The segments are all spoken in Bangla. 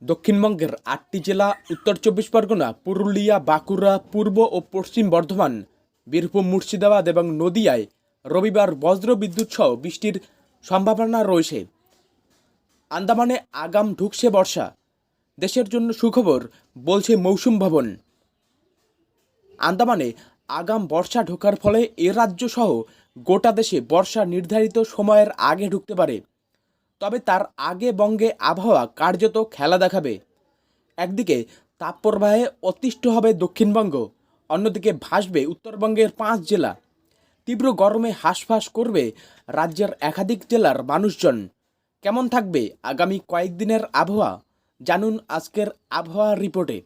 দক্ষিণবঙ্গের ৮টি জেলা উত্তর চব্বিশ পরগনা, পুরুলিয়া, বাঁকুড়া, পূর্ব ও পশ্চিম বর্ধমান, বীরভূম, মুর্শিদাবাদ এবং নদিয়ায় রবিবার বজ্র বিদ্যুৎ সহ বৃষ্টির সম্ভাবনা রয়েছে। আন্দামানে আগাম ঢুকছে বর্ষা, দেশের জন্য সুখবর বলছে মৌসুম ভবন। আন্দামানে আগাম বর্ষা ঢোকার ফলে এ রাজ্য সহ গোটা দেশে বর্ষা নির্ধারিত সময়ের আগে ঢুকতে পারে। তবে তার আগে বঙ্গে আবহাওয়া কার্যত খেলা দেখাবে। একদিকে তাপপ্রবাহে অতিষ্ঠ হবে দক্ষিণবঙ্গ, অন্যদিকে ভাসবে উত্তরবঙ্গের 5 জেলা। তীব্র গরমে হাঁসফাঁস করবে রাজ্যের একাধিক জেলার মানুষজন। কেমন থাকবে আগামী কয়েকদিনের আবহাওয়া, জানুন আজকের আবহাওয়া রিপোর্টে।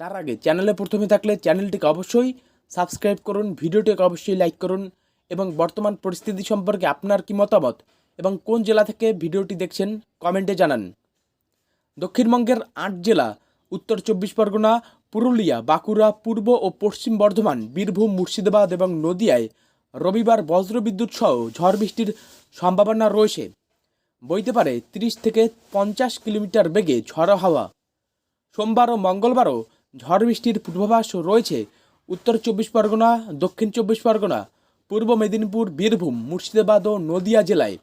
তার আগে চ্যানেলে প্রথমে থাকলে চ্যানেলটিকে অবশ্যই সাবস্ক্রাইব করুন, ভিডিওটিকে অবশ্যই লাইক করুন এবং বর্তমান পরিস্থিতি সম্পর্কে আপনার কি মতামত এবং কোন জেলা থেকে ভিডিওটি দেখছেন কমেন্টে জানান। দক্ষিণবঙ্গের 8 জেলা উত্তর চব্বিশ পরগনা, পুরুলিয়া, বাঁকুড়া, পূর্ব ও পশ্চিম বর্ধমান, বীরভূম, মুর্শিদাবাদ এবং নদিয়ায় রবিবার বজ্রবিদ্যুৎ সহ ঝড় বৃষ্টির সম্ভাবনা রয়েছে। বইতে পারে 30 থেকে 50 কিলোমিটার বেগে ঝড়ো হাওয়া। সোমবার ও মঙ্গলবারও ঝড় বৃষ্টির পূর্বাভাস রয়েছে উত্তর চব্বিশ পরগনা, দক্ষিণ চব্বিশ পরগনা, পূর্ব মেদিনীপুর, বীরভূম, মুর্শিদাবাদ ও নদিয়া জেলায়।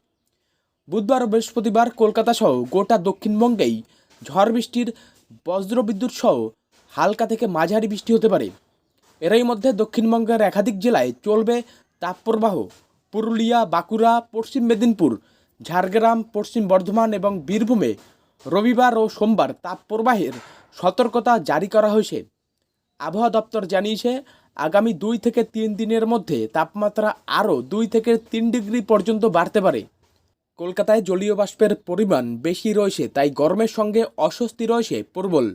বুধবার ও বৃহস্পতিবার কলকাতা সহ গোটা দক্ষিণবঙ্গেই ঝড় বৃষ্টির বজ্রবিদ্যুৎ সহ হালকা থেকে মাঝারি বৃষ্টি হতে পারে। এরই মধ্যে দক্ষিণবঙ্গের একাধিক জেলায় চলবে তাপপ্রবাহ। পুরুলিয়া, বাঁকুড়া, পশ্চিম মেদিনীপুর, ঝাড়গ্রাম, পশ্চিম বর্ধমান এবং বীরভূমে রবিবার ও সোমবার তাপপ্রবাহের সতর্কতা জারি করা হয়েছে। আবহাওয়া দপ্তর জানিয়েছে, আগামী 2 থেকে 3 দিনের মধ্যে তাপমাত্রা আরও 2 থেকে 3 ডিগ্রি পর্যন্ত বাড়তে পারে। কলকাতায় জলীয় বাষ্পের পরিমাণ বেশি রয়েছে, তাই গরমের সঙ্গে অস্বস্তি রয়েছে প্রবল।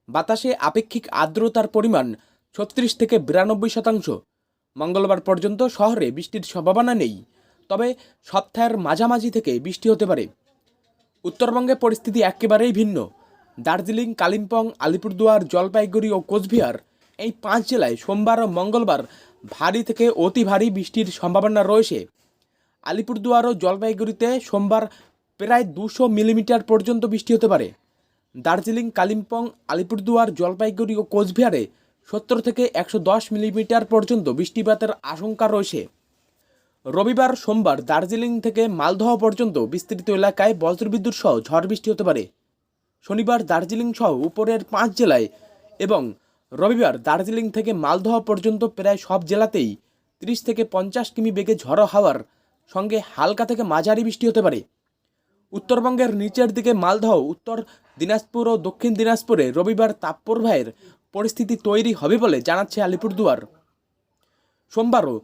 বাতাসে আপেক্ষিক আর্দ্রতার পরিমাণ 36 থেকে 92%। মঙ্গলবার পর্যন্ত শহরে বৃষ্টির সম্ভাবনা নেই, তবে সপ্তাহের মাঝামাঝি থেকে বৃষ্টি হতে পারে। উত্তরবঙ্গে পরিস্থিতি একেবারেই ভিন্ন। দার্জিলিং, কালিম্পং, আলিপুরদুয়ার, জলপাইগুড়ি ও কোচবিহার এই 5 জেলায় সোমবার ও মঙ্গলবার ভারী থেকে অতি ভারী বৃষ্টির সম্ভাবনা রয়েছে। আলিপুরদুয়ার ও জলপাইগুড়িতে সোমবার প্রায় 200 মিলিমিটার পর্যন্ত বৃষ্টি হতে পারে। দার্জিলিং, কালিম্পং, আলিপুরদুয়ার, জলপাইগুড়ি ও কোচবিহারে 70 থেকে 110 মিলিমিটার পর্যন্ত বৃষ্টিপাতের আশঙ্কা রয়েছে। রবিবার, সোমবার দার্জিলিং থেকে মালদহ পর্যন্ত বিস্তৃত এলাকায় বজ্রবিদ্যুৎ সহ ঝড় বৃষ্টি হতে পারে। শনিবার দার্জিলিং সহ উপরের 5 জেলায় এবং রবিবার দার্জিলিং থেকে মালদহ পর্যন্ত প্রায় সব জেলাতেই 30 থেকে 50 কিমি বেগে ঝড়ো হাওয়ার সঙ্গে হালকা থেকে মাঝারি বৃষ্টি হতে পারে। উত্তরবঙ্গের নিচের দিকে মালদহ, উত্তর দিনাজপুর ও দক্ষিণ দিনাজপুরে রবিবার তাপপ্রবাহের পরিস্থিতি তৈরি হবে বলে জানাচ্ছে আলিপুরদুয়ার। সোমবারও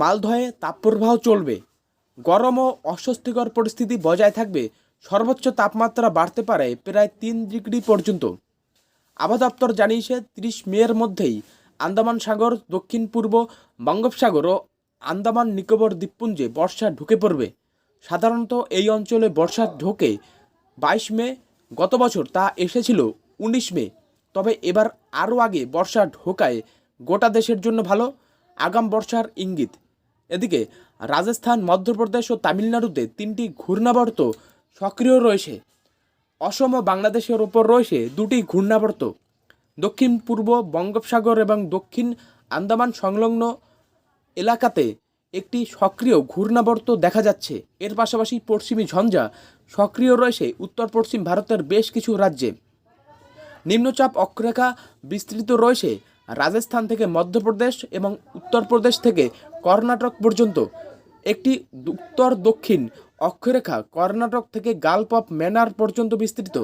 মালদহে তাপপ্রবাহ চলবে। গরম ও অস্বস্তিকর পরিস্থিতি বজায় থাকবে। সর্বোচ্চ তাপমাত্রা বাড়তে পারে প্রায় 3 ডিগ্রি পর্যন্ত। আবহাওয়া দপ্তর জানিয়েছে, 30 মের মধ্যেই আন্দামান সাগর, দক্ষিণ পূর্ব বঙ্গোপসাগর ও আন্দামান নিকোবর দ্বীপপুঞ্জে বর্ষা ঢুকে পড়বে। সাধারণত এই অঞ্চলে বর্ষা ঢোকে 22 মে, গত বছর তা এসেছিল 19 মে। তবে এবার আরও আগে বর্ষা ঢোকায় গোটা দেশের জন্য ভালো, আগাম বর্ষার ইঙ্গিত। এদিকে রাজস্থান, মধ্যপ্রদেশ ও তামিলনাড়ুতে 3টি ঘূর্ণাবর্ত সক্রিয় রয়েছে। অসম ও বাংলাদেশের ওপর রয়েছে 2টি ঘূর্ণাবর্ত। দক্ষিণ পূর্ব বঙ্গোপসাগর এবং দক্ষিণ আন্দামান সংলগ্ন এলাকাতে একটি সক্রিয় ঘূর্ণাবর্ত দেখা যাচ্ছে। এর পাশাপাশি পশ্চিমী ঝঞ্ঝা সক্রিয় রয়েছে উত্তর পশ্চিম ভারতের বেশ কিছু রাজ্যে। নিম্নচাপ অক্ষরেখা বিস্তৃত রয়েছে রাজস্থান থেকে মধ্যপ্রদেশ এবং উত্তরপ্রদেশ থেকে কর্ণাটক পর্যন্ত। একটি উত্তর দক্ষিণ অক্ষরেখা কর্ণাটক থেকে গালফ অফ ম্যানার পর্যন্ত বিস্তৃত।